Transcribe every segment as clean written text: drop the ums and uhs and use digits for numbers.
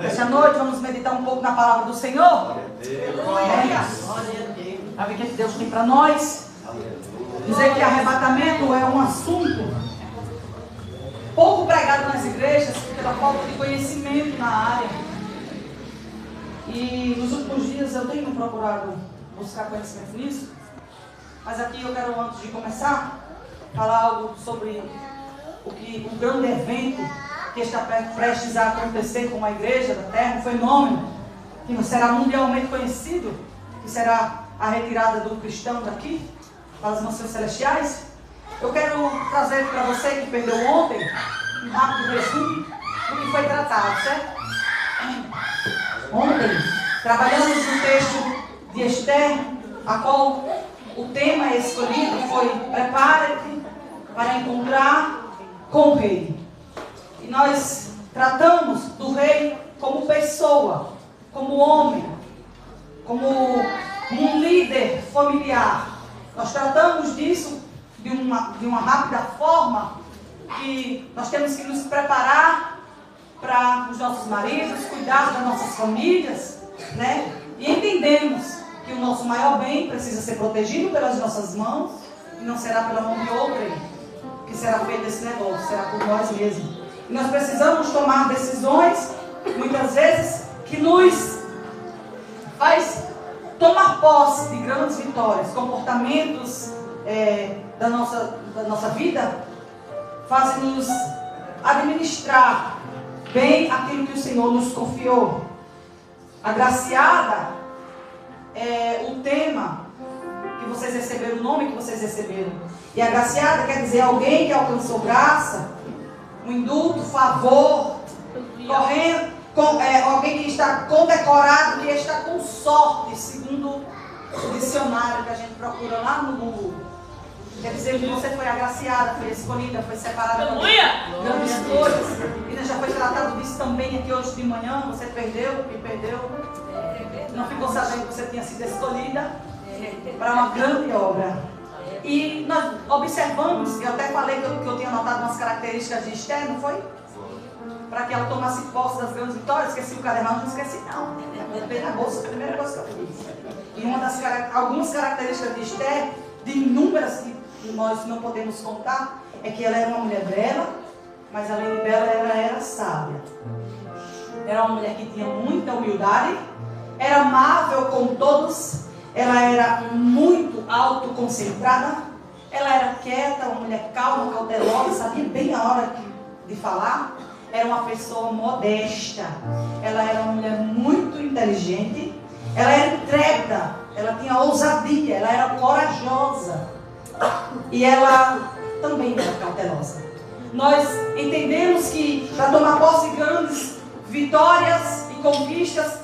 Esta noite vamos meditar um pouco na palavra do Senhor. Para ver o que Deus tem para nós. Dizer que arrebatamento é um assunto pouco pregado nas igrejas pela falta de conhecimento na área. E nos últimos dias eu tenho procurado buscar conhecimento nisso. Mas aqui eu quero, antes de começar, falar algo sobre o grande evento que está prestes a acontecer com a igreja da terra, um fenômeno que será mundialmente conhecido, que será a retirada do cristão daqui para as mansões celestiais. Eu quero trazer para você que perdeu ontem um rápido resumo do que foi tratado, certo? Ontem trabalhamos no texto de Esther, a qual o tema escolhido foi: prepare-te para encontrar com o rei. E nós tratamos do rei como pessoa, como homem, como um líder familiar. Nós tratamos disso de uma rápida forma, que nós temos que nos preparar para os nossos maridos, cuidar das nossas famílias, né? E entendemos que o nosso maior bem precisa ser protegido pelas nossas mãos, e não será pela mão de outrem que será feito esse negócio, será por nós mesmos. E nós precisamos tomar decisões, muitas vezes, que nos faz tomar posse de grandes vitórias. Comportamentos da nossa vida fazem-nos administrar bem aquilo que o Senhor nos confiou. Agraciada é o tema que vocês receberam, o nome que vocês receberam. E agraciada quer dizer alguém que alcançou graça, um indulto, favor, correndo, alguém que está condecorado, que está com sorte, segundo o dicionário que a gente procura lá no Google. Quer dizer que você foi agraciada, foi escolhida, foi separada para grandes coisas. E já foi tratado disso também aqui hoje de manhã. Você perdeu, quem perdeu, não ficou sabendo que você tinha sido escolhida para uma grande obra. E nós observamos, eu até falei que eu tinha notado umas características de Esther, não foi? Para que ela tomasse posse das grandes vitórias. Esqueci o cadernal, não esqueci não. Eu botei na bolsa, a primeira coisa que eu fiz. E algumas características de Esther, de inúmeras que nós não podemos contar, é que ela era uma mulher bela, mas além de bela, ela era sábia. Era uma mulher que tinha muita humildade, era amável com todos, ela era muito autoconcentrada, ela era quieta, uma mulher calma, cautelosa, sabia bem a hora de falar, era uma pessoa modesta, ela era uma mulher muito inteligente, ela era intrépida, ela tinha ousadia, ela era corajosa e ela também era cautelosa. Nós entendemos que para tomar posse de grandes vitórias e conquistas,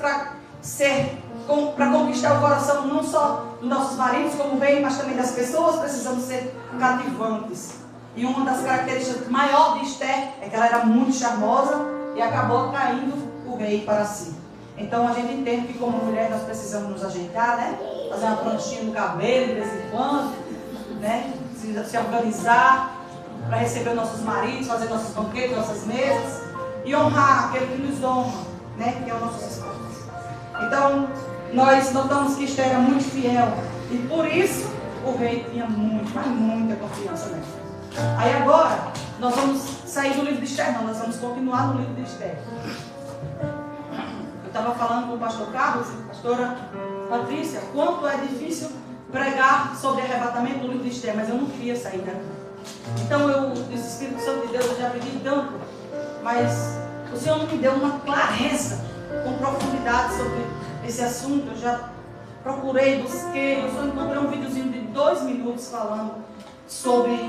para conquistar o coração não só dos nossos maridos como rei, mas também das pessoas, precisamos ser cativantes. E uma das características maior de Esther é que ela era muito charmosa e acabou atraindo o rei para si. Então a gente entende que como mulher nós precisamos nos ajeitar, né? Fazer uma pranchinha no cabelo de vez em quando, né? Se organizar para receber nossos maridos, fazer nossos banquetes, nossas mesas e honrar aquele que nos honra, né? Que é o nosso esposo. Então nós notamos que Esther era muito fiel e por isso o rei tinha muita confiança nela. Aí agora nós vamos sair do livro de Esther, não, nós vamos continuar no livro de Esther. Eu estava falando com o pastor Carlos e a pastora Patrícia, quanto é difícil pregar sobre arrebatamento no livro de Esther, mas eu não queria sair daqui. Então o Espírito Santo de Deus, eu já pedi tanto, mas o Senhor não me deu uma clareza com profundidade sobre esse assunto. Eu já procurei, busquei, eu só encontrei um videozinho de 2 minutos falando sobre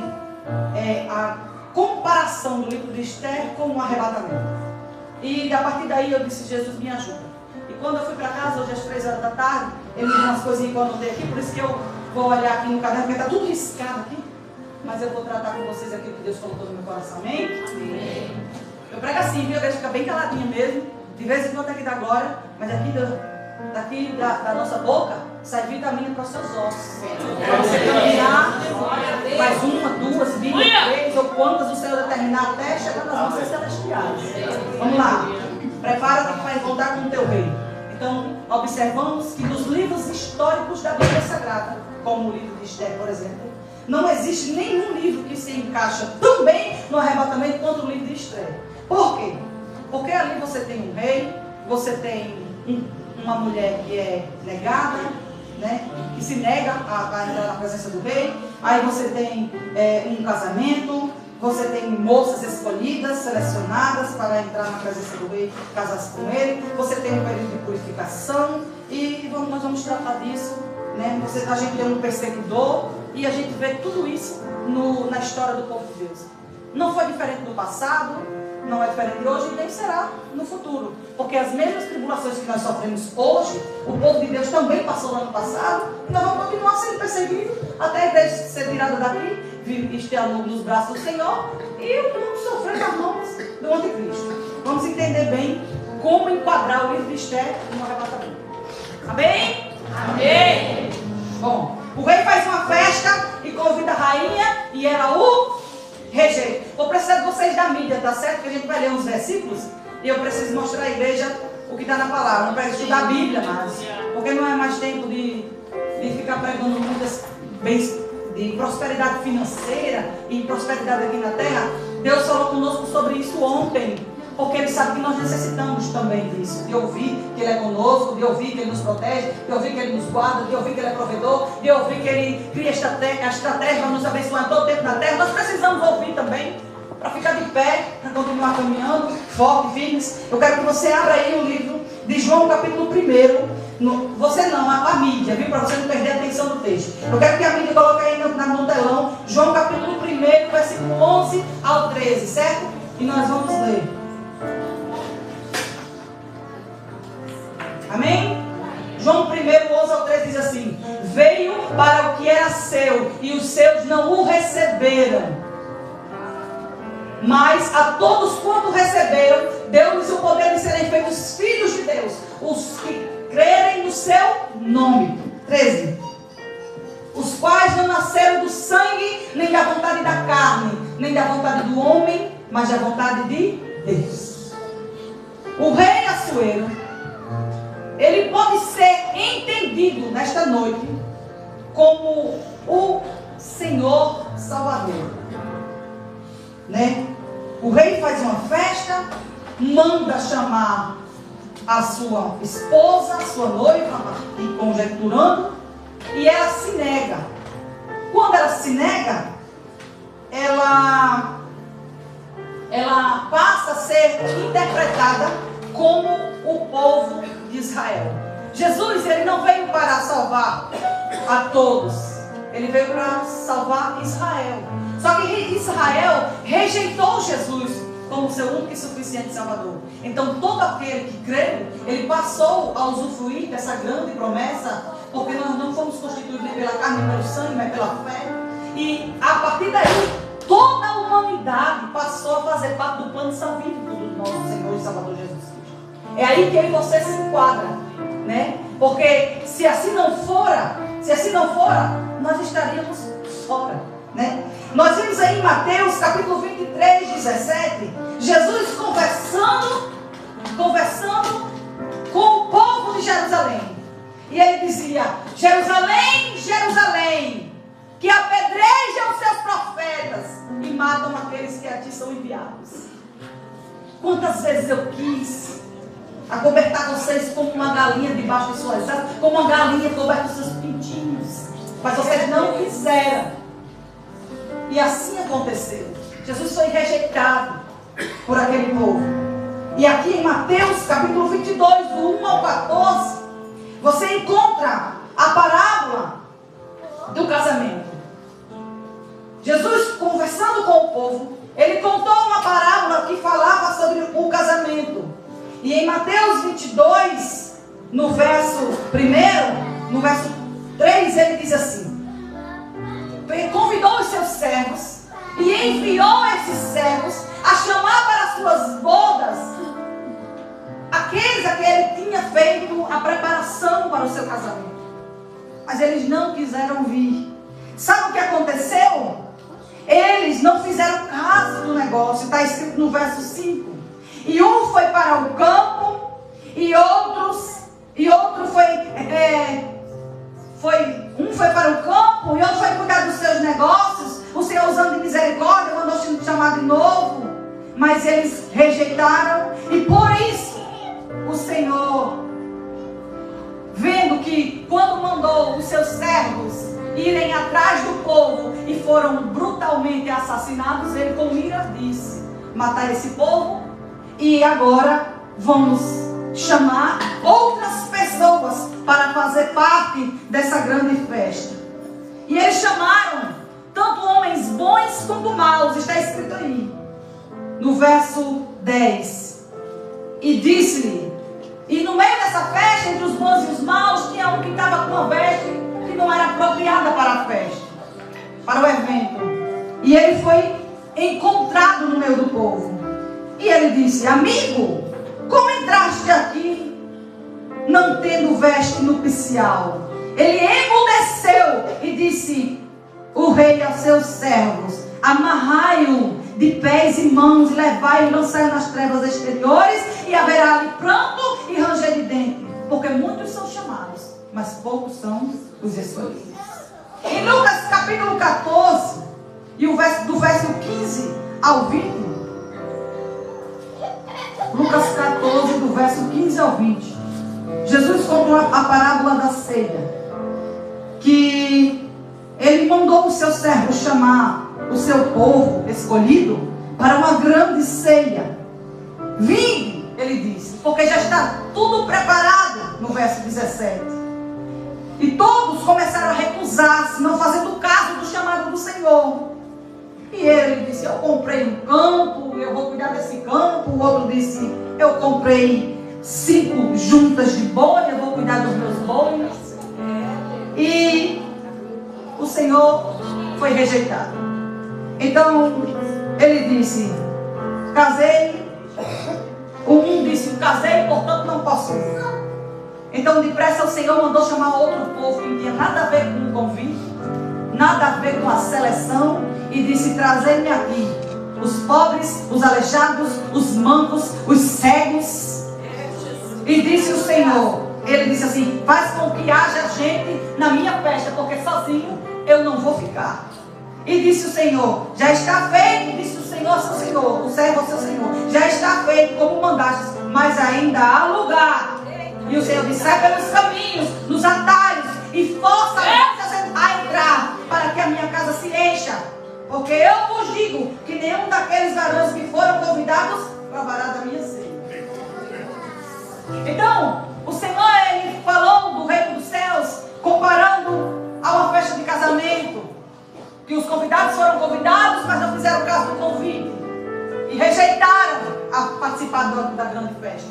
a comparação do livro de Esther com o arrebatamento. E a partir daí eu disse: Jesus, me ajuda. E quando eu fui para casa, hoje às 3 horas da tarde, eu me dei umas coisinhas que eu anotei aqui, por isso que eu vou olhar aqui no caderno, porque está tudo riscado aqui. Mas eu vou tratar com vocês aquilo que Deus colocou no meu coração, amém? Eu prego assim, viu? Eu deixo ficar bem caladinha mesmo. De vez em quando aqui da glória, mas daqui da nossa boca sai vitamina para os seus ossos. Para você caminhar mais 1, 2, 20, 3 ou quantas o Senhor determinar até chegar nas mansões celestiais. Vamos lá. Prepara-te que vai para encontrar com o teu rei. Então, observamos que nos livros históricos da Bíblia Sagrada, como o livro de Esther, por exemplo, não existe nenhum livro que se encaixa tão bem no arrebatamento quanto o livro de Esther. Por quê? Porque ali você tem um rei, você tem uma mulher que é negada, né, que se nega a entrar na presença do rei. Aí você tem um casamento, você tem moças escolhidas, selecionadas para entrar na presença do rei, casar-se com ele. Você tem um período de purificação e nós vamos tratar disso, né? A gente tem um perseguidor e a gente vê tudo isso na história do povo de Deus. Não foi diferente do passado, não é diferente de hoje e nem será no futuro. Porque as mesmas tribulações que nós sofremos hoje, o povo de Deus também passou no ano passado, e nós vamos continuar sendo perseguidos até a igreja ser tirada daqui, esteja nos braços do Senhor, e o mundo sofrer nas mãos do anticristo. Vamos entender bem como enquadrar o livro de Esther no arrebatamento. Amém? Amém! Bom, o rei faz uma festa e convida a rainha, e era o rejeito. Vou precisar de vocês da mídia, tá certo? Porque a gente vai ler uns versículos e eu preciso mostrar à igreja o que está na palavra. Não preciso estudar a Bíblia mais, porque não é mais tempo de ficar pregando muitas bens de prosperidade financeira e prosperidade aqui na terra. Deus falou conosco sobre isso ontem, porque Ele sabe que nós necessitamos também disso, de ouvir que Ele é conosco, de ouvir que Ele nos protege, de ouvir que Ele nos guarda, de ouvir que Ele é provedor, de ouvir que Ele cria a estratégia para nos abençoar todo o tempo na terra. Nós precisamos ouvir também, para ficar de pé, para continuar caminhando, forte, firmes. Eu quero que você abra aí o livro de João, capítulo 1. Você não, a mídia, viu? Para você não perder a atenção do texto. Eu quero que a mídia coloque aí no telão, João, capítulo 1, versículo 11 ao 13, certo? E nós vamos ler. Amém? João 1, 11 ao 13 diz assim: veio para o que era seu, e os seus não o receberam. Mas a todos quanto receberam, deu-lhes o poder de serem feitos filhos de Deus, os que crerem no seu nome. 13. Os quais não nasceram do sangue, nem da vontade da carne, nem da vontade do homem, mas da vontade de Deus. O rei Assuero, ele pode ser entendido nesta noite como o Senhor Salvador, né? O rei faz uma festa, manda chamar a sua esposa, a sua noiva, e conjecturando, e ela se nega. Quando ela se nega, ela passa a ser interpretada como o povo de Israel. Jesus, ele não veio para salvar a todos, ele veio para salvar Israel. Só que Israel rejeitou Jesus como seu único e suficiente Salvador. Então todo aquele que creu, ele passou a usufruir dessa grande promessa, porque nós não fomos constituídos nem pela carne nem pelo sangue, mas pela fé. E a partir daí, toda a humanidade passou a fazer parte do plano salvífico do nosso Senhor e Salvador Jesus Cristo. É aí que eu e você se enquadra, né? Porque se assim não fora, nós estaríamos fora, né? Nós vimos aí em Mateus capítulo 23, 17, Jesus conversando com o povo de Jerusalém. E ele dizia: Jerusalém, Jerusalém, que apedrejam os seus profetas e matam aqueles que a ti são enviados. Quantas vezes eu quis acobertar vocês como uma galinha debaixo de suas asas, como uma galinha coberta os seus pintinhos, mas vocês não quiseram. E assim aconteceu. Jesus foi rejeitado por aquele povo. E aqui em Mateus capítulo 22, do 1 ao 14, você encontra a parábola do casamento. Jesus, conversando com o povo, ele contou uma parábola que falava sobre o casamento. E em Mateus 22, no verso 1, no verso 3, ele diz assim: convidou os seus servos e enviou esses servos a chamar para as suas bodas aqueles a que ele tinha feito a preparação para o seu casamento. Mas eles não quiseram vir. Sabe o que aconteceu? Eles não fizeram caso do negócio. Está escrito no verso 5. E um foi para o campo os seus servos irem atrás do povo e foram brutalmente assassinados, ele com ira disse: matar esse povo e agora vamos chamar outras pessoas para fazer parte dessa grande festa. E eles chamaram tanto homens bons quanto maus, está escrito aí no verso 10. E disse-lhe, e no meio dessa festa, entre os bons e os maus, tinha um que estava com uma veste que não era apropriada para a festa, para o evento. E ele foi encontrado no meio do povo. E ele disse: amigo, como entraste aqui não tendo veste nupcial? Ele emudeceu e disse o rei aos seus servos: amarrai-o de pés e mãos, e levai-o e lançai-o nas trevas exteriores, e haverá ali pranto e ranger de dente, porque muitos são chamados, mas poucos são os escolhidos. Em Lucas capítulo 14, e do verso 15 ao 20, Lucas 14, do verso 15 ao 20, Jesus contou a parábola da ceia, que ele mandou o seu servo chamar o seu povo escolhido para uma grande ceia. Vinde, ele disse, porque já está tudo preparado, no verso 17. E todos começaram a recusar-se, não fazendo caso do chamado do Senhor. E ele disse: eu comprei um campo, eu vou cuidar desse campo. O outro disse: eu comprei 5 juntas de boi, eu vou cuidar dos meus bois. E o Senhor foi rejeitado. Então ele disse: casei. Um disse: casei, portanto não posso ir. Então depressa o Senhor mandou chamar outro povo que não tinha nada a ver com o convite, nada a ver com a seleção, e disse: trazei-me aqui os pobres, os aleijados, os mancos, os cegos. E disse o Senhor, ele disse assim: faz com que haja gente na minha festa, porque sozinho eu não vou ficar. E disse o Senhor: já está feito. Disse o Senhor, seu Senhor, o servo ao seu Senhor: já está feito como mandaste, mas ainda há lugar. E o Senhor disse: sai pelos caminhos, nos atalhos, e força a entrar, para que a minha casa se encha. Porque eu vos digo que nenhum daqueles varões que foram convidados provará da minha ceia. Então, o Senhor, ele falou do reino dos céus, comparando a uma festa de casamento, que os convidados foram convidados, mas não fizeram caso do convite, e rejeitaram a participar da grande festa.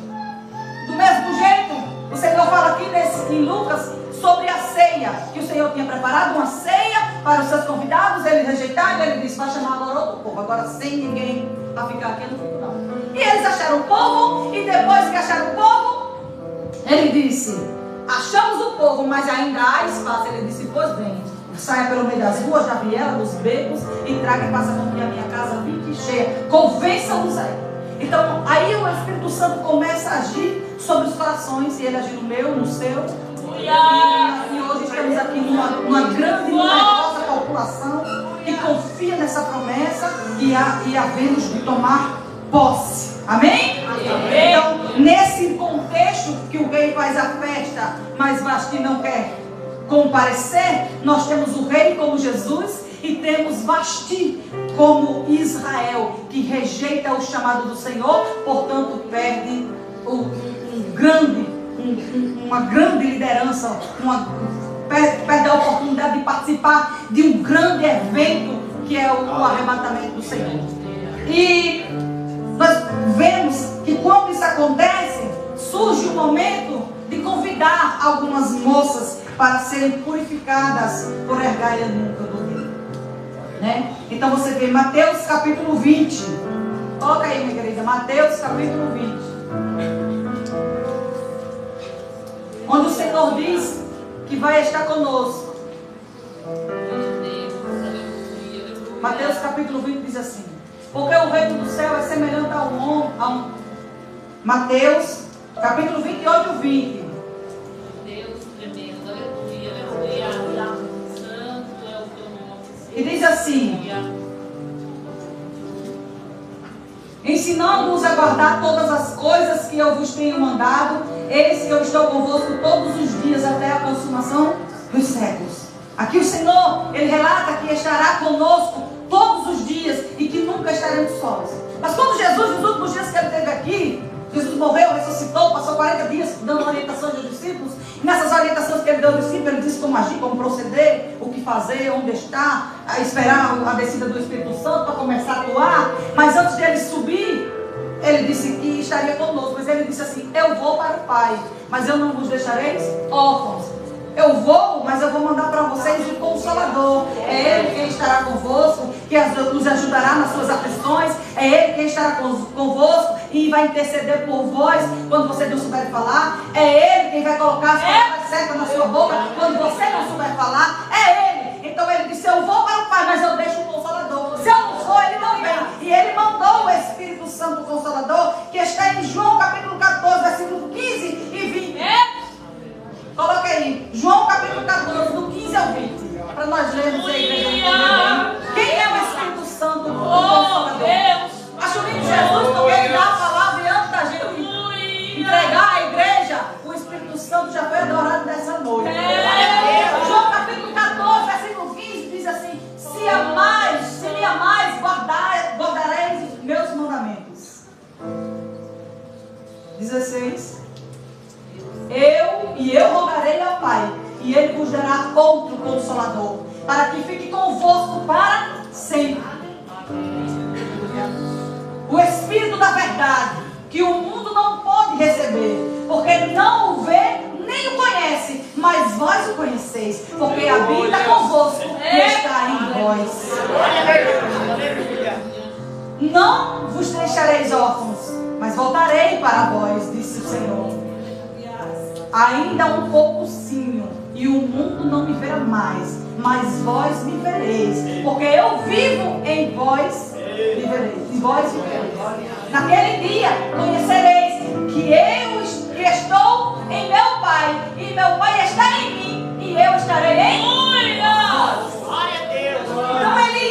Do mesmo jeito, o Senhor fala aqui em Lucas sobre a ceia, que o Senhor tinha preparado uma ceia para os seus convidados, eles rejeitaram, e ele disse: vai chamar agora outro povo, agora sem ninguém para ficar aqui no final. E eles acharam o povo, e depois que acharam o povo, ele disse: achamos o povo, mas ainda há espaço. Ele disse: pois bem, saia pelo meio das ruas, da viela, dos becos, e traga e faça com que a minha casa fique cheia. Convença-os aí. Então, aí o Espírito Santo começa a agir sobre os corações, e ele agir no meu, no seu. E hoje estamos aqui numa grande e numerosa população que confia nessa promessa e havemos de tomar posse. Amém? Amém? Então, nesse contexto que o rei faz a festa, mas Vasti não quer comparecer, nós temos o rei como Jesus e temos Vasti como Israel, que rejeita o chamado do Senhor, portanto perde uma grande liderança, perde a oportunidade de participar de um grande evento que é o arrebatamento do Senhor. E nós vemos que quando isso acontece, surge o momento de convidar algumas moças para serem purificadas por ergar a nuca do rei, né? Então você vê Mateus capítulo 20. Coloca aí, minha querida, Mateus capítulo 20. Onde o Senhor diz que vai estar conosco. Mateus capítulo 20 diz assim: porque o reino do céu é semelhante ao homem. Mateus capítulo 28 e 20. Deus tremendo, aleluia, aleluia. Santo é o teu nome. E diz assim: ensinando-os a guardar todas as coisas que eu vos tenho mandado, eis que eu estou convosco todos os dias até a consumação dos séculos. Aqui o Senhor, Ele relata que estará conosco todos os dias e que nunca estaremos sós. Mas quando Jesus, nos últimos dias que Ele esteve aqui, Jesus morreu, ressuscitou, passou 40 dias dando orientações aos discípulos. E nessas orientações que Ele deu aos discípulos, Ele disse como agir, como proceder, o que fazer, onde estar, a esperar a descida do Espírito Santo para começar a atuar. Mas antes de Ele subir, Ele disse que estaria conosco. Mas Ele disse assim: eu vou para o Pai, mas eu não vos deixareis órfãos. Eu vou, mas eu vou mandar para vocês o Consolador. É Ele quem estará convosco, que nos ajudará nas suas aflições. É Ele quem estará convosco e vai interceder por vós quando você não souber falar. É Ele quem vai colocar as palavras certas na sua boca quando você não souber falar. É Ele. Então Ele disse: eu vou para o Pai, mas eu deixo o Consolador. Se eu não for, Ele não vem. E Ele mandou o Espírito Santo Consolador, que está em João capítulo 14, versículo 15 e 20. Coloca aí, João capítulo 14, do 15 ao 20. Para nós lermos a igreja. Quem é o Espírito Santo? Oh, Deus! Acho lindo Jesus, porque Ele dá a palavra e antes da gente entregar a igreja, o Espírito Santo já foi adorado nessa noite. João capítulo 14, versículo 15 diz assim: se me amais, guardareis os meus mandamentos. 16. Eu rogarei ao Pai, e Ele vos dará outro Consolador, para que fique convosco para sempre. O Espírito da verdade, que o mundo não pode receber, porque não o vê nem o conhece, mas vós o conheceis, porque habita convosco e está em vós. Não vos deixareis órfãos, mas voltarei para vós, disse o Senhor. Ainda um poucozinho, e o mundo não me verá mais, mas vós me vereis, porque eu vivo em vós, vivereis. Em vós vivereis. Naquele dia conhecereis que estou em meu Pai, e meu Pai está em mim, e eu estarei em vós. Glória a Deus! Então Ele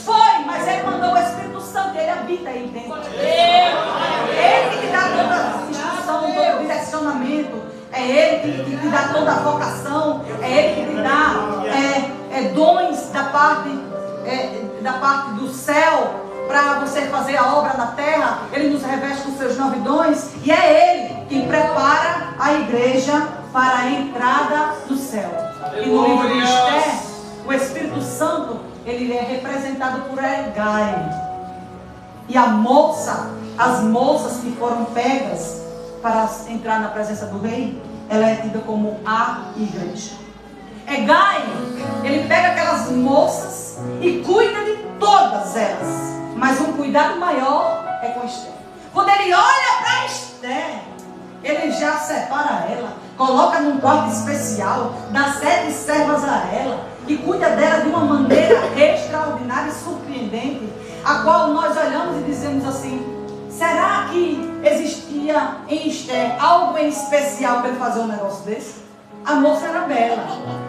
foi, mas Ele mandou o Espírito Santo, Ele habita aí dentro. Ele que dá toda a instrução, todo o direcionamento. É Ele que te dá toda a vocação. É Ele que te dá dons da parte do céu para você fazer a obra na terra. Ele nos reveste com seus 9 dons. E é Ele quem prepara a igreja para a entrada do céu. E no livro de Esther, o Espírito Santo, ele é representado por Hegai. E as moças que foram pegas para entrar na presença do rei, ela é tida como a igreja. Hegai, ele pega aquelas moças e cuida de todas elas, mas um cuidado maior é com Esther. Quando ele olha para Esther, ele já separa ela, coloca num quarto especial, dá 7 servas a ela e cuida dela de uma maneira extraordinária e surpreendente, a qual nós olhamos e dizemos assim: será que existia em Esther algo em especial para ele fazer um negócio desse? A moça era bela,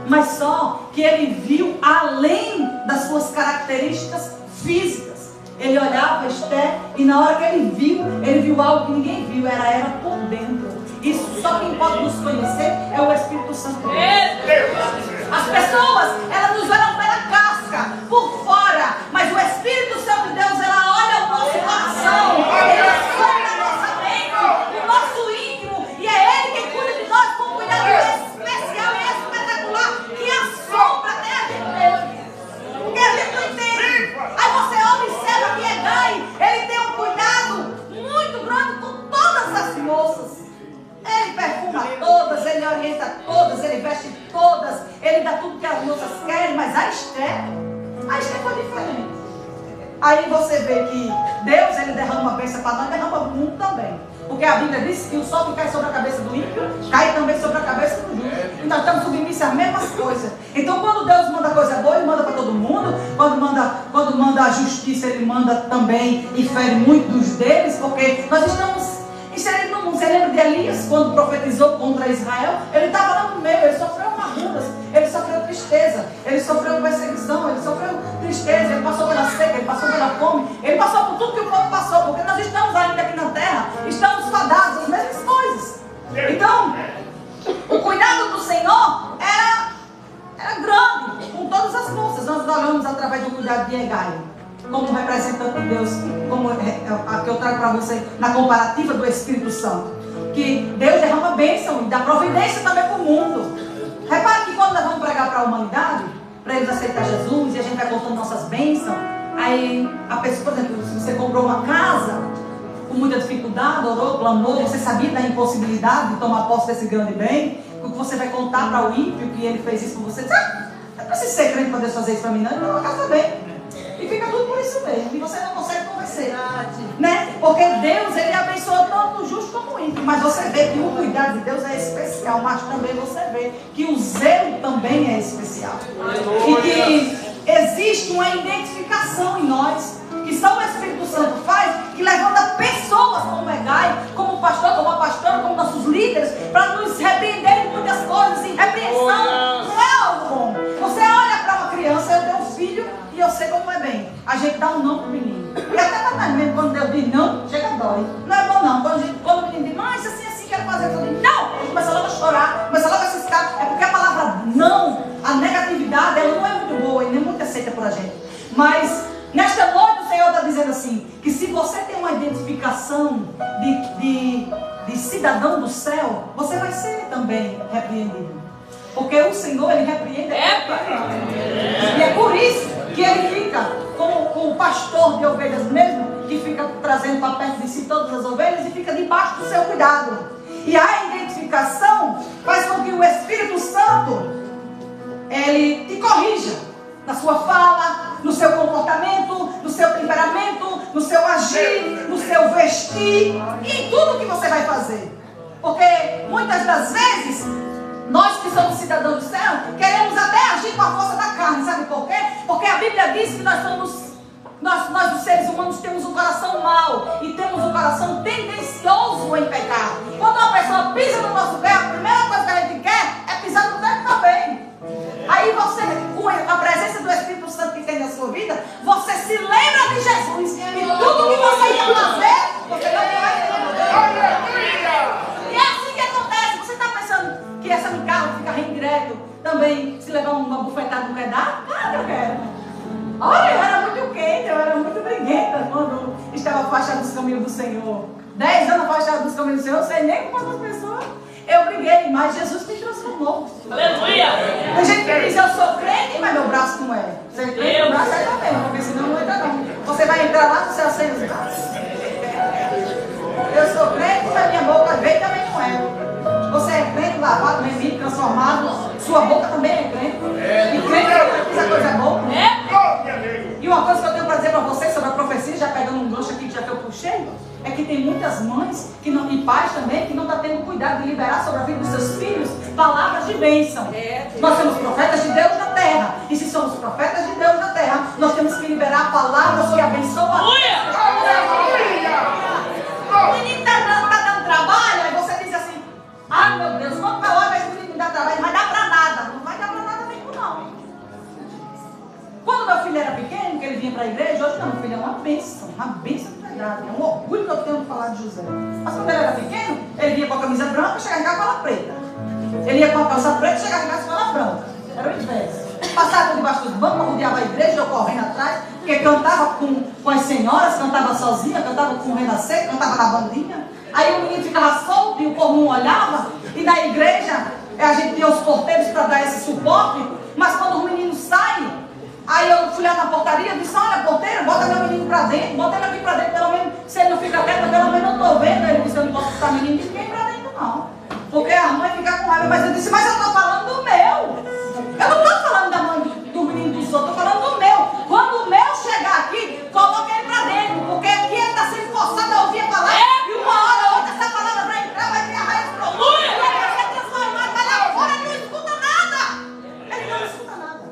mas só que ele viu além das suas características físicas. Ele olhava Esther e na hora que ele viu algo que ninguém viu, era ela por dentro. Isso só quem pode nos conhecer é o Espírito Santo. As pessoas, elas nos olham pela casca, por fora, mas o Espírito Santo de Deus, ela olha o nosso coração, ele assombra a nossa mente, o nosso íntimo, e é Ele quem cuida de nós com um cuidado especial e espetacular, que assombra até a gente mesmo, porque a gente não entende. Aí você observa que Hegai, ele tem um cuidado muito grande com todas as moças. Ele perfuma todas, ele orienta todas, ele veste todas, ele dá tudo que as moças querem, mas a Esther foi diferente. Aí você vê que Deus, ele derrama a bênção para nós, derrama o mundo também. Porque a Bíblia diz que o sol que cai sobre a cabeça do ímpio, cai também sobre a cabeça do justo. E nós estamos submissos às mesmas coisas. Então quando Deus manda coisa boa, ele manda para todo mundo. Quando manda a justiça, ele manda também e fere muito dos deles, porque nós estamos inseridos no mundo. Você lembra de Elias, quando profetizou contra Israel? Ele estava lá no meio, ele sofreu amarguras, ele sofreu tristeza, ele sofreu perseguição, ele sofreu tristeza, ele passou pela seca, ele passou pela fome, ele passou por tudo que o povo passou, porque nós estamos ainda aqui na terra, estamos fadados às mesmas coisas. Então, o cuidado do Senhor era para você na comparativa do Espírito Santo. Que Deus derrama bênção e dá providência também para o mundo. Repare que quando nós vamos pregar para a humanidade, para eles aceitar Jesus, e a gente vai contando nossas bênçãos, aí a pessoa, por exemplo, se você comprou uma casa com muita dificuldade, orou, clamou, você sabia da impossibilidade de tomar posse desse grande bem, o que você vai contar para o ímpio que ele fez isso com você? Não precisa ser crente para Deus fazer isso para mim, não. Ele deu uma casa bem. E fica tudo por isso mesmo. E você não consegue convencer. Né? Porque Deus, Ele abençoa tanto o justo como o ímpio. Mas você vê que o cuidado de Deus é especial. Mas também você vê que o zelo também é especial. E que existe uma identificação em nós, que só o Espírito Santo faz, que levanta pessoas como Egai, como o pastor, como a pastora, como nossos líderes, para nos repreender em muitas coisas. E repreensão não é algo bom. Você olha para uma criança, eu tenho um filho e eu sei como é bem. A gente dá um não pro menino. E até na mesmo, quando Deus diz não, chega a dói. Não é bom não. Quando o menino diz, mãe, isso assim, quero fazer, eu digo, não! Ele começa logo a chorar, começa logo a se ciscar. É porque a palavra não, a negatividade, ela não é muito boa e nem muito aceita por a gente. Mas nesta noite o Senhor está dizendo assim, que se você tem uma identificação de cidadão do céu, você vai ser também repreendido. Porque o Senhor, Ele repreende. E é por isso que Ele fica como o pastor de ovelhas mesmo, que fica trazendo para perto de si todas as ovelhas e fica debaixo do seu cuidado. E a identificação faz com que o Espírito Santo, Ele te corrija na sua fala, no seu comportamento, no seu temperamento, no seu agir, no seu vestir, e em tudo que você vai fazer. Porque muitas das vezes, nós que somos cidadãos do céu, queremos até agir com a força da carne. Sabe por quê? Porque a Bíblia diz que nós os seres humanos temos um coração mau e temos um coração tendencioso em pecar. Quando uma pessoa pisa no nosso pé, a primeira coisa que a gente quer é pisar no pé também. Aí você, com a presença do Espírito Santo que tem na sua vida, você se lembra de Jesus. E tudo que você ia fazer, você vai ter. E é assim que acontece. Você está pensando que essa carro fica rindo direto, também se levar uma bufetada não quer dar? Ah, eu quero. Olha, eu era muito quente, eu era muito briguenta quando estava afastado dos caminhos do Senhor. 10 anos afastado dos caminhos do Senhor, eu sei nem com quantas pessoas eu briguei, mas Jesus me transformou. Aleluia! Tem gente que diz, eu sou crente, mas meu braço não é. Você é crente, meu braço é também, porque senão não entra não. Você vai entrar lá no céu sem os braços. Eu sou crente, mas minha boca veio também não é. Você é crente, lavado, remido, transformado. Sua boca também é crente. E crente não diz a coisa boa. E uma coisa que eu tenho para dizer para vocês sobre a profecia, já pegando um gancho aqui, já que eu puxei, é que tem muitas mães que não, e pais também que não estão tendo cuidado de liberar sobre a vida dos seus filhos palavras de bênção. Nós somos profetas de Deus na terra. E se somos profetas de Deus na terra, nós temos que liberar palavras que abençoam a o menino está dando trabalho, aí você diz assim, ah meu Deus, quando a hora esse menino me dá trabalho, não vai dar para nada. Não vai dar para nada mesmo não. Quando meu filho era pequeno, que ele vinha para a igreja, hoje não, meu filho é uma bênção de verdade. É um orgulho que eu tenho de falar de José. Mas quando ele era pequeno, ele vinha com a camisa branca e chegava em casa com ela preta. Ele ia com a calça preta e chegava em casa com ela branca. Era o inverso. Passava por debaixo dos bancos, rodeava a igreja, eu correndo atrás, porque cantava com as senhoras, cantava sozinha, cantava com o renascer, cantava na bandinha. Aí o menino ficava solto e o povo não olhava. E na igreja, a gente tinha os porteiros para dar esse suporte. Mas quando o menino sai, aí eu fui lá na portaria e disse, olha, porteiro, bota meu menino para dentro, bota ele aqui para dentro, pelo menos, se ele não fica quieto, pelo menos eu estou vendo. Ele disse, eu não posso botar menino de ninguém para dentro não. Porque a mãe fica com raiva, mas eu disse, mas eu estou falando do meu. Eu não estou falando da mãe do menino dos outros, estou falando do meu. Quando o meu chegar aqui, coloca ele para dentro, porque aqui ele está sendo forçado a ouvir a palavra. E uma hora ou outra essa palavra vai entrar, vai criar raiz profunda, ele vai ser transformado, vai lá fora, ele não escuta nada. Ele não escuta nada.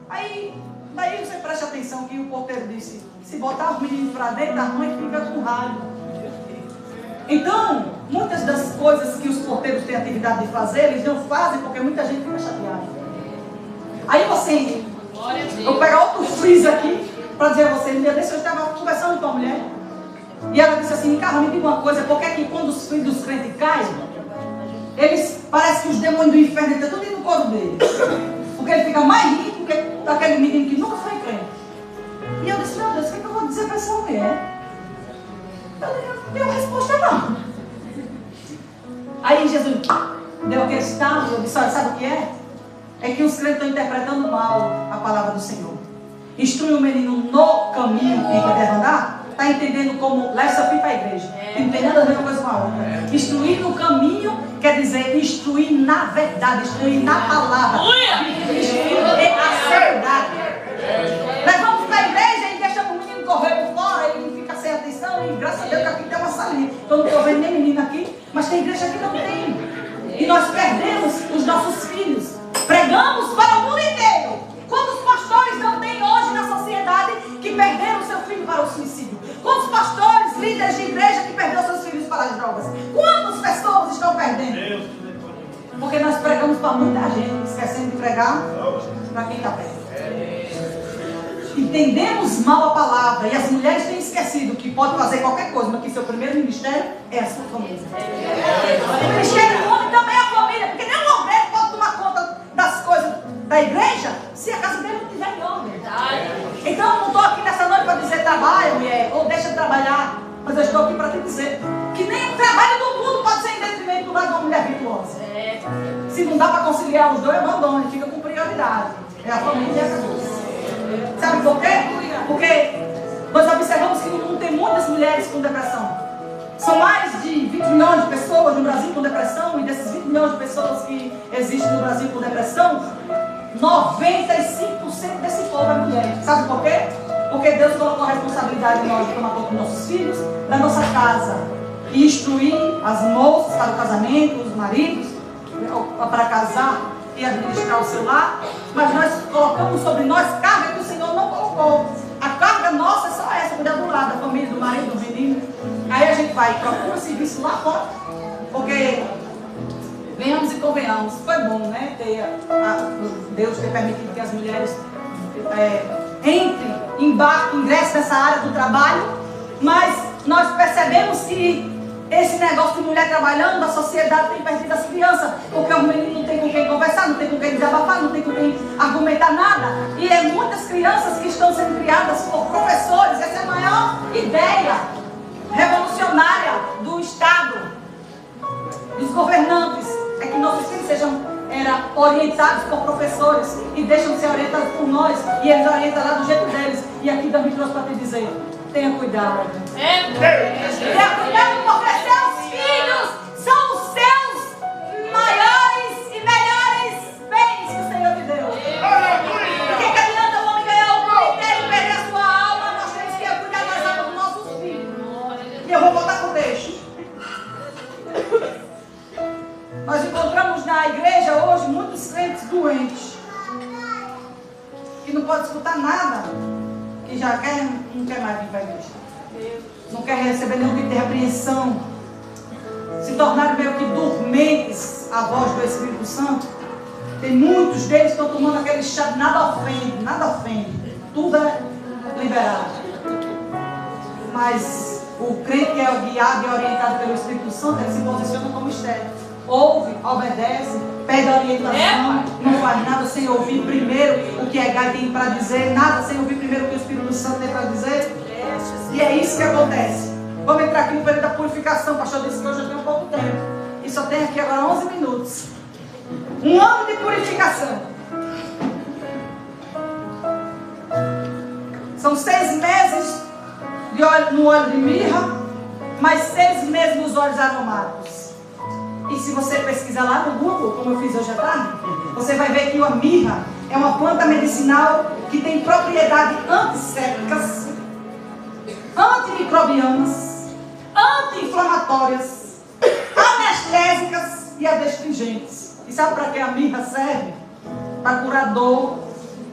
Aí, daí você preste atenção que o porteiro disse, se botar o menino para dentro, a mãe fica com raiva. Então, muitas das coisas que os porteiros têm atividade de fazer, eles não fazem porque muita gente fica chateada. Aí você, eu vou pegar outro freezer aqui, para dizer a você, um dia desse eu estava conversando com a mulher, e ela disse assim, cara, me diga uma coisa, por que é que quando os filhos dos crentes caem, eles, parece que os demônios do inferno estão tudo no couro deles. Porque ele fica mais rico que aquele menino que nunca foi crente. E eu disse, meu Deus, o que eu vou dizer para essa mulher? não deu resposta não. Aí Jesus deu aquele estalo, eu disse, olha, sabe o que é? É que os crentes estão interpretando mal a palavra do Senhor. Instrui o menino no caminho em que deve andar. Está entendendo como leva seu filho para a igreja. Não tem nada a ver uma coisa com a outra. Instruir no caminho quer dizer instruir na verdade, instruir na palavra. Instruir a verdade. Levamos para a igreja e deixamos o menino correr por fora, ele fica sem atenção e graças a Deus que aqui tem uma salinha. Eu não estou vendo nem menino aqui, mas tem igreja que não tem. E nós perdemos os nossos filhos. Pregamos para o mundo inteiro. Quantos pastores não tem hoje na sociedade que perderam seu filho para o suicídio? Quantos pastores, líderes de igreja que perderam seus filhos para as drogas? Quantas pessoas estão perdendo? Porque nós pregamos para muita gente, esquecendo de pregar para quem está perto. Entendemos mal a palavra e as mulheres têm esquecido que pode fazer qualquer coisa, mas que seu primeiro ministério é a sua família. O ministério do homem também é a família, porque nem um obreiro pode tomar conta das coisas da igreja se a casa dele não estiver em ordem. Então eu não estou aqui nessa noite para dizer trabalha, mulher, ou deixa de trabalhar, mas eu estou aqui para te dizer que nem o trabalho do mundo pode ser em detrimento do lado de uma mulher virtuosa. Se não dá para conciliar os dois, abandone, fica com prioridade. É a família e a casa. Sabe por quê? Porque nós observamos que no mundo tem muitas mulheres com depressão. São mais de 20 milhões de pessoas no Brasil com depressão. E desses 20 milhões de pessoas que existem no Brasil com depressão, 95% desse povo é mulher. Sabe por quê? Porque Deus colocou a responsabilidade de nós de tomar conta dos nossos filhos, da nossa casa. E instruir as moças para o casamento, os maridos para casar e administrar o seu lar. Mas nós colocamos sobre nós carga que o Senhor não colocou. A carga nossa é só essa, cuidar do lado da família, do marido, do menino. Aí a gente vai e procura serviço lá fora. Porque, venhamos e convenhamos, foi bom, né? Deus ter permitido que as mulheres embarquem, ingressem nessa área do trabalho. Mas nós percebemos que esse negócio de mulher trabalhando, a sociedade tem perdido as crianças, porque o menino não tem com quem conversar, não tem com quem desabafar, não tem com quem argumentar nada. E é muitas crianças que estão sendo criadas por professores. Essa é a maior ideia revolucionária do Estado, dos governantes, é que nossos filhos sejam orientados por professores e deixam de ser orientados por nós, e eles orientam lá do jeito deles. E aqui Deus me trouxe para te dizer: tenha cuidado. Tenha cuidado, porque seus filhos são os seus maiores e melhores bens que o Senhor te deu. Porque que adianta o homem ganhar o mundo inteiro e perder a sua alma? Nós temos que cuidar das almas dos nossos filhos. E eu vou voltar para o texto. Nós encontramos na igreja hoje muitos crentes doentes, que não podem escutar nada, que já não quer mais vir para a igreja, não quer receber nenhum tipo de repreensão, se tornaram meio que dormentes à voz do Espírito Santo. Tem muitos deles que estão tomando aquele chá de nada ofende, tudo é liberado. Mas o crente que é guiado e orientado pelo Espírito Santo, ele se posiciona como mistério. Ouve, obedece, pede orientação, não faz nada sem ouvir primeiro o que a Gai tem para dizer, nada sem ouvir primeiro o que o Espírito Santo tem para dizer. E é isso que acontece. Vamos entrar aqui no período da purificação. O pastor disse que hoje eu tenho pouco tempo e só tenho aqui agora 11 minutos. Um ano de purificação. São 6 meses no óleo de mirra, mais 6 meses nos óleos aromáticos. E se você pesquisar lá no Google, como eu fiz hoje à tarde, você vai ver que a mirra é uma planta medicinal que tem propriedades antissépticas, antimicrobianas, anti-inflamatórias, anestésicas e adstringentes. E sabe para que a mirra serve? Para curar dor,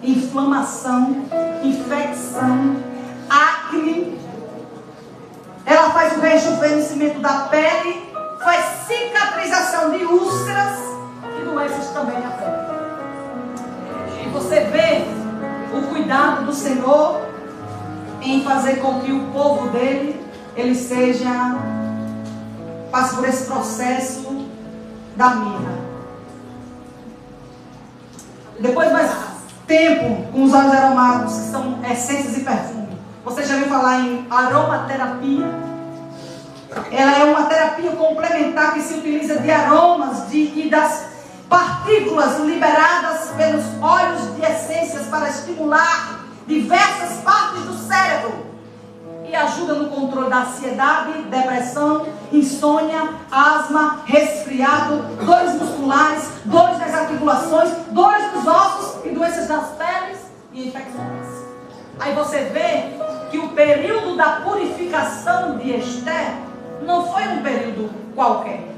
inflamação, infecção, acne. Ela faz o rejuvenescimento da pele, faz cicatrização de úlceras e doenças também na pele. E você vê o cuidado do Senhor em fazer com que o povo dele, ele passe por esse processo da mirra. Depois mais tempo com os óleos aromáticos, que são essências e perfume. Você já ouviu falar em aromaterapia? Ela é uma terapia complementar que se utiliza de aromas e das partículas liberadas pelos óleos de essências para estimular diversas partes do cérebro e ajuda no controle da ansiedade, depressão, insônia, asma, resfriado, dores musculares, dores das articulações, dores dos ossos e doenças das peles e infecções. Aí você vê que o período da purificação de Esther não foi um período qualquer.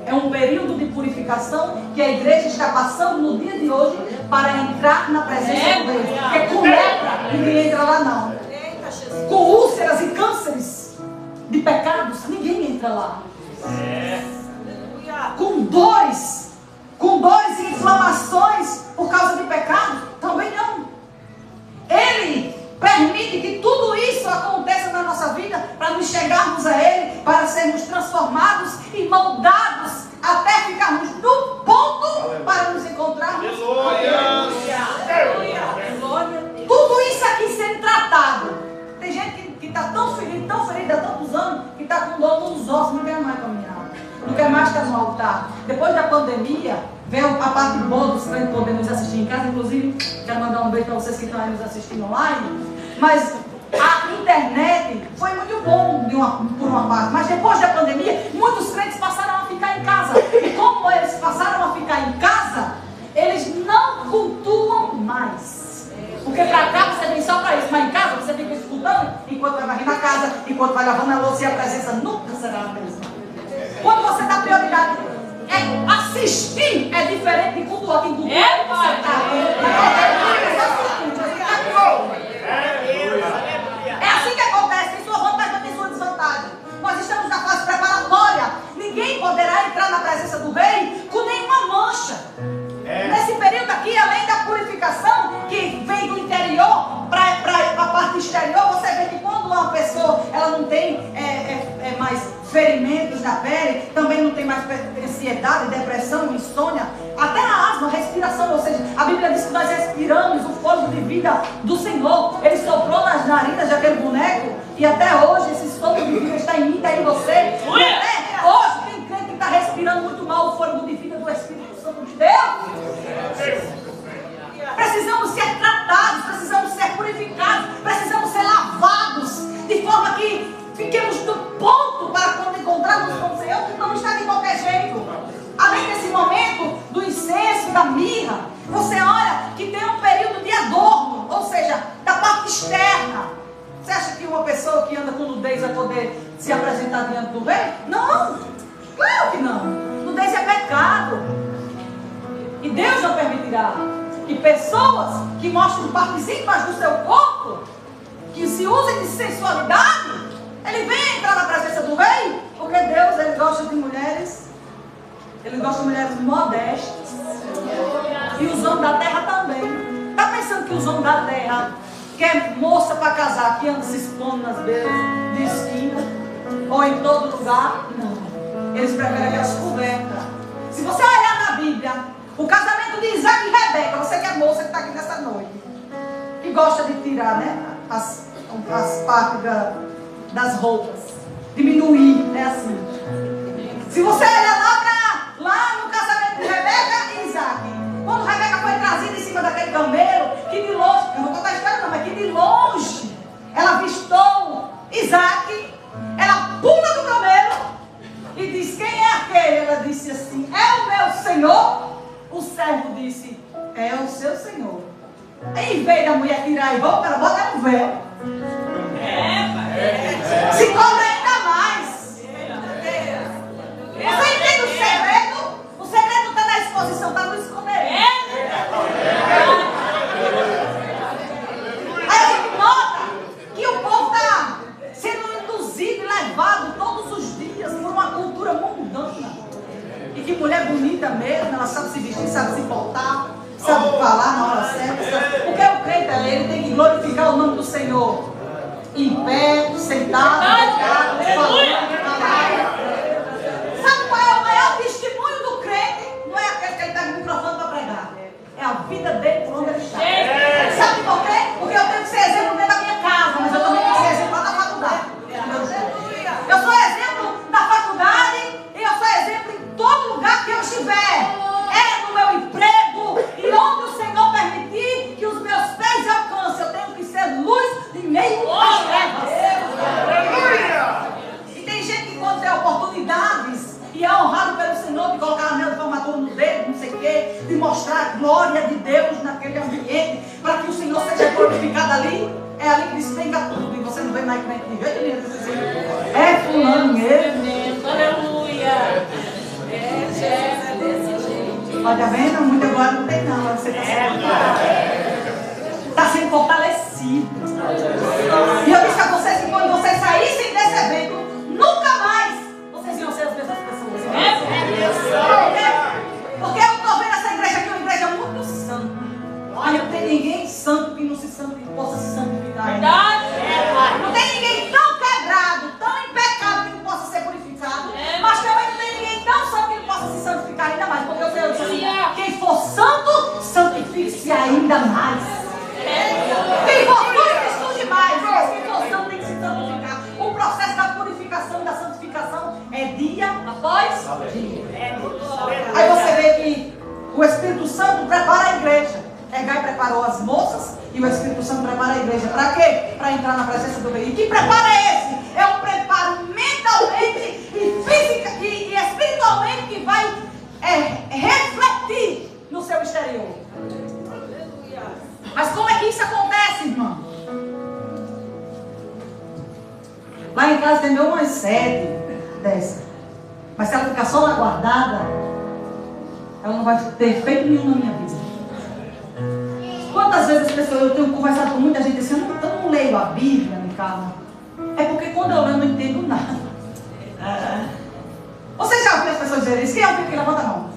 É um período de purificação que a igreja está passando no dia de hoje para entrar na presença do Deus. Porque com lepra ninguém entra lá não. Com úlceras e cânceres de pecados, ninguém entra lá. Com dores e inflamações por causa de pecado, também não. Ele permite que tudo isso aconteça na nossa vida para nos chegarmos a Ele, para sermos transformados e moldados até ficarmos no ponto para nos encontrarmos. Tudo isso aqui sendo tratado. Tem gente que está tão ferida há tantos anos, que está com dor nos ossos, não quer mais caminhar, não quer mais estar no altar. Depois da pandemia, veio a parte boa dos crentes poder nos assistir em casa. Inclusive, quero mandar um beijo para vocês que estão aí nos assistindo online. Mas a internet foi muito bom por uma parte. Mas depois da pandemia, muitos crentes passaram a ficar em casa. E como eles passaram a ficar em casa, eles não cultuam mais. Porque para cá você vem só para isso. Mas em casa você fica escutando enquanto vai varrer na casa, enquanto vai lavando a louça, e a presença nunca será a mesma. Quando você dá prioridade, assistir é diferente de cultuar. Quem cultua é você É assim que acontece, tem sua vantagem, tem sua desvantagem. Nós estamos na fase preparatória. Ninguém poderá entrar na presença do rei com nenhuma mancha. Nesse período aqui, além da purificação que vem do interior para a parte exterior, você vê que quando uma pessoa ela não tem mais ferimentos na pele, também não tem mais ansiedade, depressão, insônia, até a asma, a respiração, ou seja, a Bíblia diz que nós respiramos o fôlego de vida do Senhor. Ele soprou nas narinas daquele boneco e até hoje esse fôlego de vida está em mim, está em você. E até hoje tem crente que está respirando muito mal o fôlego de vida do Espírito Santo de Deus. Precisamos ser tratados, precisamos ser purificados, precisamos ser lavados, de forma que fiquemos no ponto para quando encontrarmos com o Senhor, não está de qualquer jeito. Além desse momento do incenso, da mirra, você olha que tem um período de adorno, ou seja, da parte externa. Você acha que uma pessoa que anda com nudez vai poder se apresentar diante do rei? Não, claro que não. Nudez é pecado. E Deus não permitirá que pessoas que mostram partes íntimas do seu corpo, que se usem de sensualidade, ele vem entrar na presença do rei, porque Deus, ele gosta de mulheres, ele gosta de mulheres modestas, e os homens da terra também. Está pensando que os homens da terra quer moça para casar, que anda se expondo nas beiras de esquina, ou em todo lugar? Não, eles preferem aquelas cobertas. Se você olhar na Bíblia, o casamento de Isaac e Rebeca, você que é moça que está aqui nessa noite, que gosta de tirar, né, as partes das roupas, diminuir, né, assim. Se você olhar lá no casamento de Rebeca e Isaac, quando Rebeca foi trazida em cima daquele camelo, que de longe, eu não vou contar a história não, mas que de longe ela avistou Isaac, ela pula do camelo e diz: quem é aquele? Ela disse assim: é o meu senhor. O servo disse: é o seu senhor. Em vez da mulher tirar a roupa, ela bota um véu. Se cobre ainda mais. Você entende o segredo? O segredo está na exposição, está no esconderijo. Aí a gente nota que o povo está sendo induzido e levado todos os dias por uma cultura mundana. E que mulher bonita mesmo, ela sabe se vestir, sabe se portar, sabe falar na hora certa. Porque o crente, ele tem que glorificar o nome do Senhor. Em pé, sentado, deitado, falando, falando. Sabe qual é o maior testemunho do crente? Não é aquele que ele está no microfone para pregar. É a vida dele por onde ele está. Sabe por quê? Porque eu tenho que ser exemplo dentro da minha casa, mas eu também tenho que ser exemplo lá na faculdade. Eu sou exemplo mostrar a glória de Deus naquele ambiente, para que o Senhor seja glorificado ali, é ali que despenga tudo. E você não vê mais crente de jeito nenhum. É fulano mesmo. Aleluia. É desse jeito. Olha, vendo? Muita glória não tem não. Você está sendo fortalecido. E eu disse a vocês que quando vocês saíssem desse evento, nunca mais vocês iam ser as mesmas pessoas. Porque eu estou vendo essa igreja aqui, uma igreja muito santa. Olha, não tem ninguém santo que não se possa se santificar. Verdade. Não tem ninguém tão quebrado, tão em pecado que não possa ser purificado. Mas também não tem ninguém tão santo que não possa se santificar ainda mais. Porque o Senhor disse assim: quem for santo, santifique-se ainda mais. Quem for puro, estude mais. Mas quem for santo tem que se santificar. O processo da purificação e da santificação é dia após dia. Aí você vê que o Espírito Santo prepara a igreja. Gai preparou as moças e o Espírito Santo prepara a igreja. Para quê? Para entrar na presença do Rei. E que preparo é esse? É um preparo mentalmente e física e espiritualmente que vai refletir no seu exterior. Mas como é que isso acontece, irmão? Lá em casa tem umas 7 dessa. Mas se ela ficar só lá guardada, ela não vai ter efeito nenhum na minha vida. Quantas vezes as pessoas, eu tenho conversado com muita gente assim, eu não leio a Bíblia, me calma. É porque quando eu leio eu não entendo nada. Você já ouviu as pessoas dizerem isso? Quem ouviu que levanta a mão?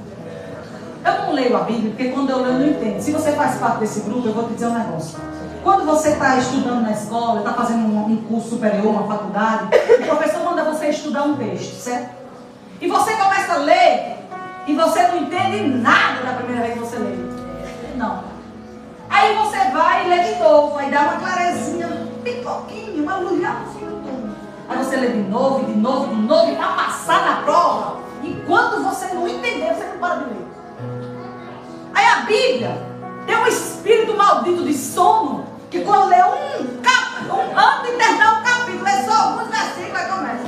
Eu não leio a Bíblia porque quando eu leio eu não entendo. Se você faz parte desse grupo, eu vou te dizer um negócio. Quando você está estudando na escola, está fazendo um curso superior, uma faculdade, o professor manda você estudar um texto, certo? E você começa a ler e você não entende nada da primeira vez que você lê. Não. Aí você vai e lê de novo, aí dá uma clarezinha, bem pouquinho, uma luz lá no fim do túnel. Aí você lê de novo, e de novo, de novo, e para passar na prova, enquanto você não entender, você não para de ler. Aí a Bíblia tem um espírito maldito de sono, que quando lê antes de terminar um capítulo, lê só alguns versículos e começa.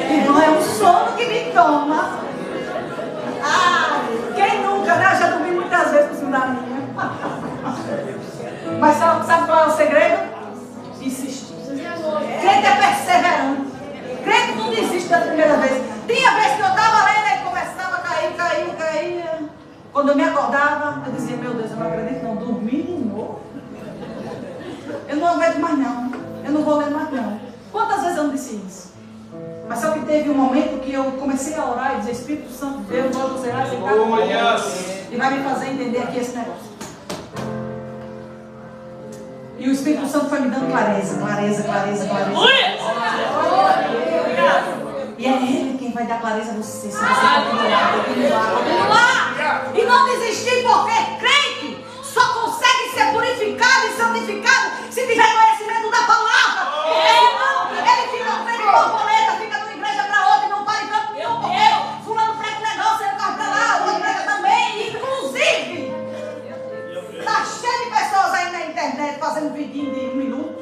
Então é um sono que me toma. Quem nunca, né? Eu já dormi muitas vezes por cima da minha. Mas sabe qual é o segredo? Insistir. Crente é perseverante. Crente não desiste da primeira vez. Tinha vez que eu estava lendo e começava a cair. Quando eu me acordava, eu dizia: meu Deus, eu não acredito, não. Dormi de novo. Eu não aguento mais, não. Eu não vou ler mais, não. Quantas vezes eu não disse isso? Mas só que teve um momento que eu comecei a orar e dizer: Espírito Santo de Deus, hoje você vai ficar e vai me fazer entender aqui esse negócio. E o Espírito Santo foi me dando clareza. E é Ele quem vai dar clareza a você. Se você continuar. E não desistir, porque crente só consegue ser purificado e santificado se tiver conhecimento da palavra. Ele fica feito borboleta, fica de uma igreja para outra e não para em canto nenhum, porque fulano prega um negócio, ele corre para lá, o outro prega também. Inclusive, está cheio de pessoas aí na internet fazendo vidinho de 1 minuto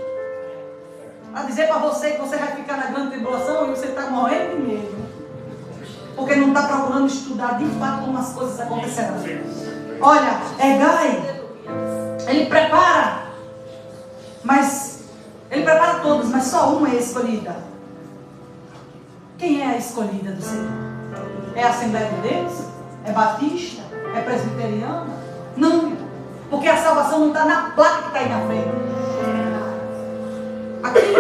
para dizer para você que você vai ficar na grande tribulação e você está morrendo de medo, porque não está procurando estudar de fato como as coisas acontecerão. Olha, Gai, ele prepara, mas ele prepara todos, mas só uma é escolhida. Quem é a escolhida do Senhor? É a Assembleia de Deus? É batista? É presbiteriana? Não, porque a salvação não está na placa que está aí na frente. Aqui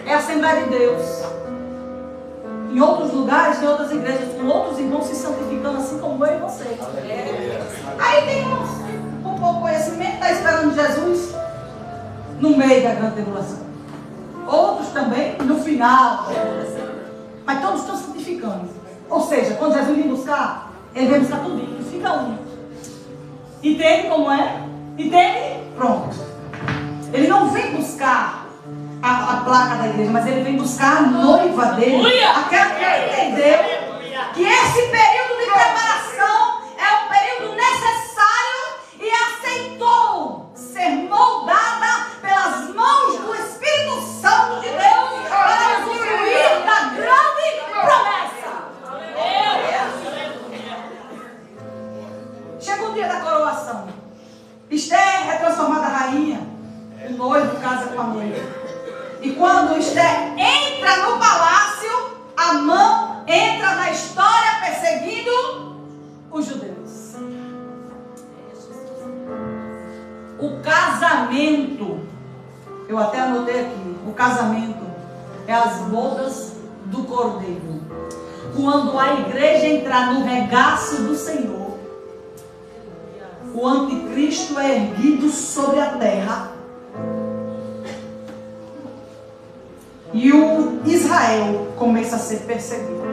é a Assembleia de Deus. Em outros lugares, tem outras igrejas com outros irmãos se santificando, assim como eu e você. Aí tem uns com pouco conhecimento, está esperando Jesus no meio da grande tribulação. Outros também no final. Mas todos estão santificando. Ou seja, quando Jesus vem buscar, Ele vem buscar tudo e fica um. Entende como é? Entende? Pronto. Ele não vem buscar a placa da igreja, mas Ele vem buscar a noiva dele. Aquela que entendeu que esse período de preparação é um período necessário e aceitou ser moldada pelas mãos do Espírito Santo de Deus para usufruir da grande promessa. eu até anotei aqui, o casamento é as bodas do Cordeiro. Quando a igreja entrar no regaço do Senhor, o anticristo é erguido sobre a terra e o Israel começa a ser perseguido.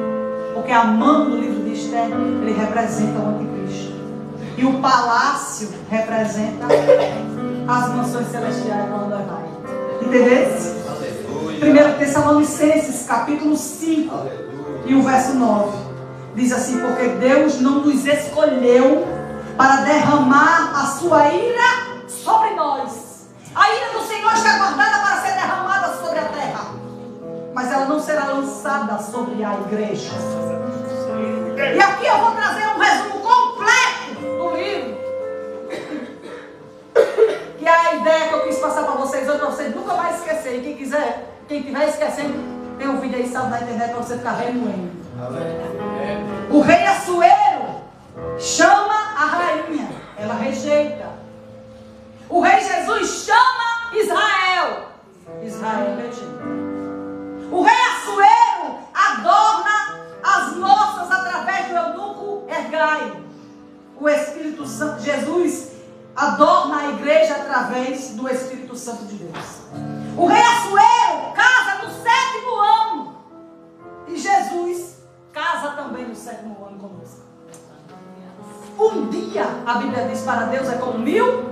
Porque Amã, no livro de Esther, ele representa o anticristo. E o palácio representa as mansões celestiais onde nós vai. Entendeu? 1 Tessalonicenses, capítulo 5, e o verso 9. Diz assim: porque Deus não nos escolheu para derramar a sua ira sobre nós. A ira do Senhor está guardada para ser derramada sobre a terra, mas ela não será lançada sobre a igreja. E aqui eu vou trazer um resumo completo do livro, que é a ideia que eu quis passar para vocês hoje, para vocês nunca mais esquecerem. Quem quiser, quem estiver esquecendo, tem um vídeo aí salvo na internet para você ficar remoendo. O rei Assuero chama a rainha, ela rejeita. O rei Jesus chama Israel, Israel rejeita. O rei Assuero adorna as moças através do eunuco Hegai. O Espírito Santo, Jesus, adorna a igreja através do Espírito Santo de Deus. O rei Assuero casa no 7º ano. E Jesus casa também no 7º ano conosco. Um dia, a Bíblia diz, para Deus é como 1000,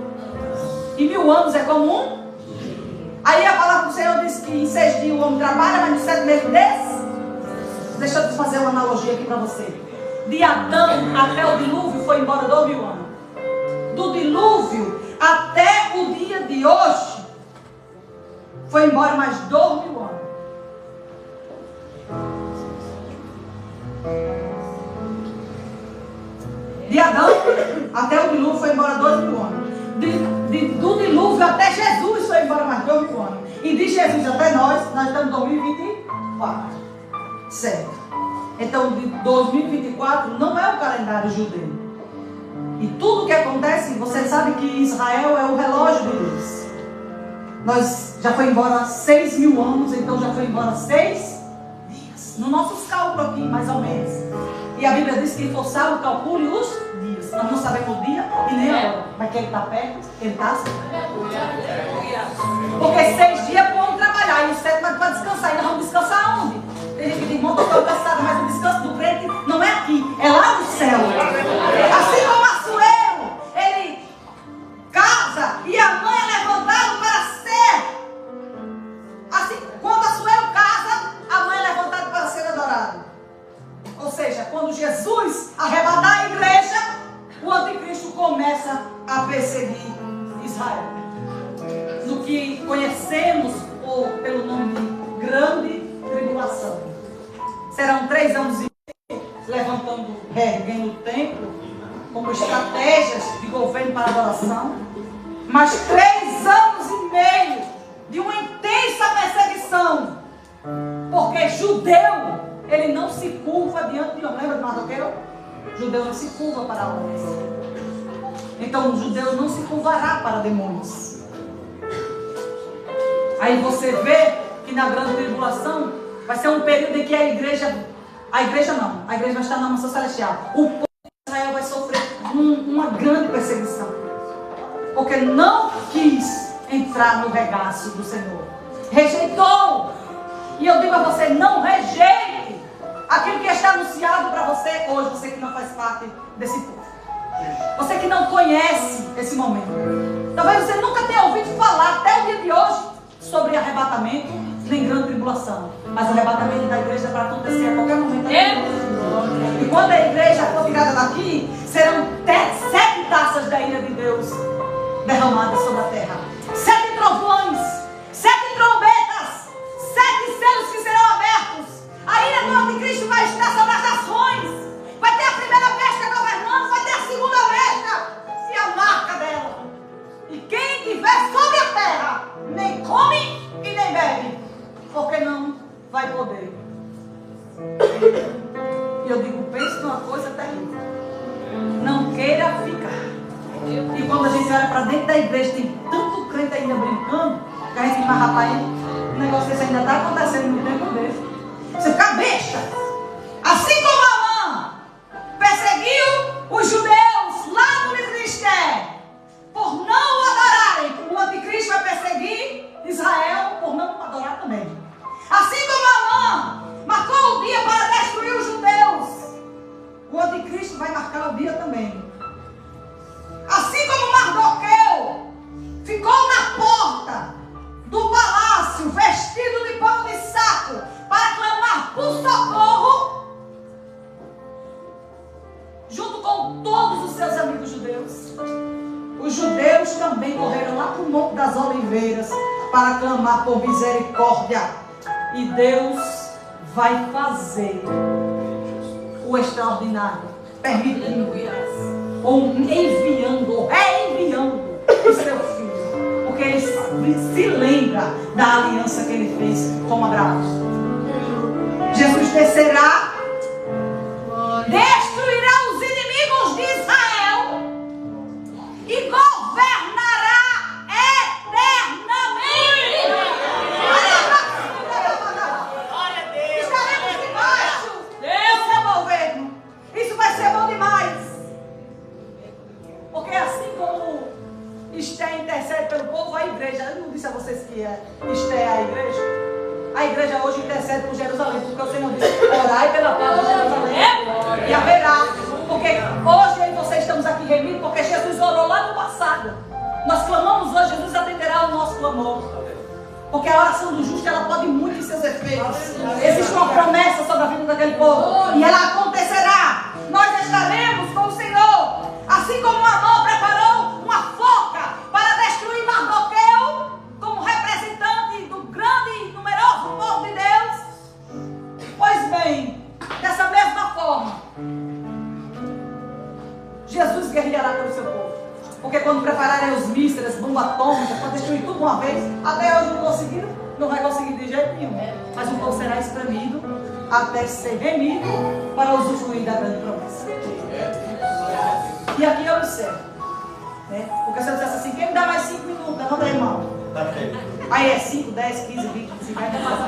e 1000 anos é como um. Aí a palavra do Senhor diz que em 6 dias o homem trabalha, mas no 7º mês. Deixa eu te fazer uma analogia aqui para você. De Adão até o dilúvio foi embora 2000 anos. Do dilúvio até o dia de hoje foi embora mais 2000 anos. De Adão até o dilúvio foi embora 2000 anos. Do dilúvio até Jesus foi embora mais 2000 anos. E de Jesus até nós estamos em 2024. Certo. Então, de 2024 não é o calendário judeu. E tudo que acontece, você sabe que Israel é o relógio de Deus. Nós já foi embora 6.000 anos, então já foi embora 6 dias. No nossos cálculos aqui, mais ou menos. E a Bíblia diz que quem for sábio calcule os dias. Nós não sabemos o dia e nem a hora. Mas que ele está perto, ele está assim. Porque 6 dias é para o homem trabalhar e o 7 para descansar. E nós vamos descansar onde? Tem gente que diz, irmão, estou cansado, mas o descanso do crente não é aqui, é lá no céu. Assim como Assuero, ele casa e a mãe é levantada para ser. Assim, quando Assuero casa, a mãe é levantada para ser adorada. Ou seja, quando Jesus arrebatar a igreja, o anticristo começa a perseguir Israel. No que conhecemos pelo nome de grande tribulação. Serão 3 anos e meio levantando, erguendo o templo como estratégias de governo para adoração. Mas 3 anos e meio de uma intensa perseguição. Porque judeu, ele não se curva diante de homem. Lembra do Mardoqueu? Judeu não se curva para homens. Então o judeu não se curvará para demônios. Aí você vê que na grande tribulação vai ser um período em que a igreja não, a igreja vai estar na mansão celestial. O povo de Israel vai sofrer uma grande perseguição, porque não quis entrar no regaço do Senhor, rejeitou. E eu digo a você, não rejeite aquilo que está anunciado para você hoje, você que não faz parte desse povo, você que não conhece esse momento. Talvez você nunca tenha ouvido falar até o dia de hoje sobre arrebatamento, nem grande tribulação. Mas o arrebatamento da igreja vai acontecer a qualquer momento. E quando a igreja for tirada daqui, serão 7 taças da ira de Deus derramadas sobre a terra. 7 trovões, 7 trombetas, 7 selos que serão abertos. A ira do anticristo vai estar sobre as nações. Vai ter a primeira besta governando, vai ter a segunda besta e a marca dela. E quem estiver sobre a terra, nem come e nem bebe, porque não vai poder. E eu digo, pense numa coisa terrível. Não queira ficar. E quando a gente olha para dentro da igreja, tem tanto crente ainda brincando, A gente diz, mas rapaz, o negócio desse ainda está acontecendo no tempo dele. Você fica besta. Assim como Amã perseguiu os judeus lá no livro de Esther, por não o adorarem, o anticristo vai perseguir Israel por não o adorar também. Assim como Amã marcou o dia para destruir os judeus, o anticristo vai marcar o dia também. Assim como Mardoqueu ficou na porta do palácio, vestido de pano de saco, para clamar por socorro, junto com todos os seus amigos judeus, os judeus também correram lá para o Monte das Oliveiras para clamar por misericórdia. E Deus vai fazer o extraordinário, permitindo, ou enviando, ou reenviando o seu filho, porque ele se lembra da aliança que ele fez com Abraão. Jesus descerá, destruirá os inimigos de Israel e governará eternamente. Estaremos debaixo do seu governo. Isso vai ser bom demais. Porque assim como Esther intercede pelo povo, a igreja, eu não disse a vocês que Esther é a igreja? A igreja hoje intercede por Jerusalém, porque o Senhor disse, orai pela paz de Jerusalém. E haverá. Porque hoje eu e vocês estamos aqui reunidos, porque Jesus orou lá no passado. Nós clamamos hoje, Jesus atenderá ao nosso clamor. Porque a oração do justo, ela pode muito em seus efeitos. Existe uma promessa sobre a vida daquele povo. E ela acontecerá. Nós estaremos com o Senhor. Assim como Amã preparou uma forca para destruir Mardoqueu, como representante do grande e numeroso povo de Deus. Pois bem, dessa mesma forma, Jesus guerreará pelo seu povo. Porque quando prepararem os mísseis, as bombas atômicas, para destruir tudo uma vez, até hoje não conseguiram, não vai conseguir de jeito nenhum. Mas o povo será espremido até ser remido para usufruir da grande promessa. E aqui eu observo, né? Porque se eu dissesse assim, quem me dá mais 5 minutos? Levanta aí, irmão. Aí é 5, 10, 15, 20, 50, passa.